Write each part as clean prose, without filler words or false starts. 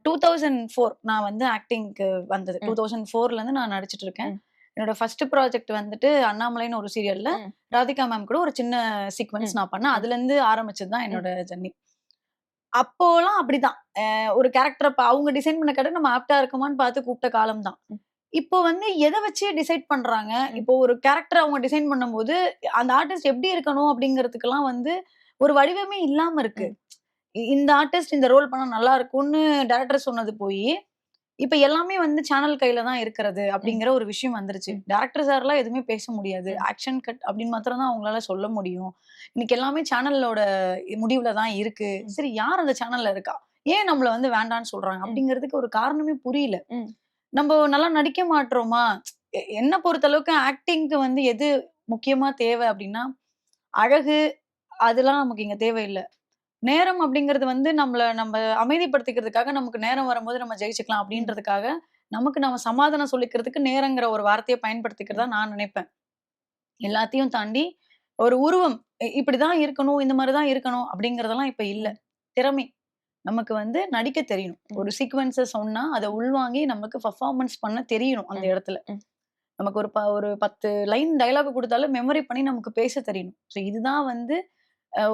2004 நான் வந்து ஆக்டிங்க்கு வந்தது. 2004ல இருந்து நான் நடிச்சிட்டு இருக்கேன். என்னோட ஃபர்ஸ்ட் ப்ராஜெக்ட் வந்துட்டு அண்ணாமலைன்னு ஒரு சீரியல்ல ராதிகா மேம் கூட ஒரு சின்ன சீக்வென்ஸ் நான் பண்ணேன். அதுல இருந்து ஆரம்பிச்சது தான் என்னோட ஜர்னி. அப்போலாம் அப்படிதான். ஒரு கேரக்டர் அவங்க டிசைன் பண்ண கேரக்டர் நம்ம ஆப்டா இருக்குமான்னு பார்த்து கூப்பிட்ட காலம் தான். இப்போ வந்து எத வச்சு டிசைட் பண்றாங்க? இப்போ ஒரு கேரக்டர் அவங்க டிசைன் பண்ணும்போது, அந்த ஆர்டிஸ்ட் எப்படி இருக்கணும் அப்படிங்கிறதுக்கெல்லாம் வந்து ஒரு வடிவமே இல்லாம இருக்கு. இந்த ஆர்டிஸ்ட் இந்த ரோல் பண்ணா நல்லா இருக்கும்னு டைரக்டர் சொன்னது போயி, இப்ப எல்லாமே வந்து சேனல் கையில தான் இருக்கிறது அப்படிங்கிற ஒரு விஷயம் வந்துருச்சு. டைரக்டர் சார்லாம் எதுவுமே பேச முடியாது. ஆக்ஷன் கட் அப்படின்னு மாத்திரம் தான் அவங்களால சொல்ல முடியும். இன்னைக்கு எல்லாமே சேனலோட முடிவுல தான் இருக்கு. சரி யார் அந்த சேனல்ல இருக்கா? ஏன் நம்மள வந்து வேண்டான்னு சொல்றாங்க? அப்படிங்கிறதுக்கு ஒரு காரணமே புரியல. நம்ம நல்லா நடிக்க மாட்றோமா? என்ன பொறுத்த அளவுக்கு ஆக்டிங்க்கு வந்து எது முக்கியமா தேவை அப்படின்னா, அழகு அதெல்லாம் நமக்கு இங்க தேவையில்ல. நேரம் அப்படிங்கிறது வந்து நம்ம அமைதிப்படுத்திக்கிறதுக்காக நமக்கு நேரம் வரும்போது நம்ம ஜெயிச்சுக்கலாம் அப்படின்றதுக்காக, நமக்கு நம்ம சமாதானம் சொல்லிக்கிறதுக்கு நேரங்கிற ஒரு வார்த்தைய பயன்படுத்திக்கிறதா நான் நினைப்பேன். எல்லாத்தையும் தாண்டி ஒரு உருவம் இப்படிதான் இருக்கணும், இந்த மாரி தான் இருக்கணும் அப்படிங்கிறதெல்லாம் இப்ப இல்ல. திறமை. நமக்கு வந்து நடிக்க தெரியணும். ஒரு சீக்வென்ஸ சொன்னா, அத உள்வாங்கி நமக்கு பெர்ஃபார்மன்ஸ் பண்ண தெரியணும் அந்த இடத்துல. நமக்கு ஒரு 10 லைன் டயலாக் குடுத்தாலும் மெமரி பண்ணி நமக்கு பேச தெரியணும். ஸோ இதுதான் வந்து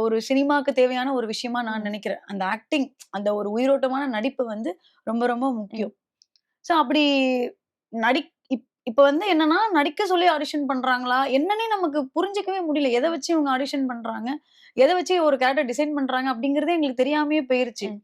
ஒரு சினிமாக்கு தேவையான ஒரு விஷயமா நான் நினைக்கிறேன். அந்த ஆக்டிங், அந்த ஒரு உயிரோட்டமான நடிப்பு வந்து ரொம்ப ரொம்ப முக்கியம். ஸோ அப்படி நடி இப்ப வந்து என்னன்னா, நடிக்க சொல்லி ஆடிஷன் பண்றாங்களா? என்னன்னே நமக்கு புரிஞ்சுக்கவே முடியல. எத வச்சு இவங்க ஆடிஷன் பண்றாங்க? எத வச்சு ஒரு கேரக்டர் டிசைன் பண்றாங்க? அப்படிங்கிறதே எங்களுக்கு தெரியாமயே போயிருச்சு.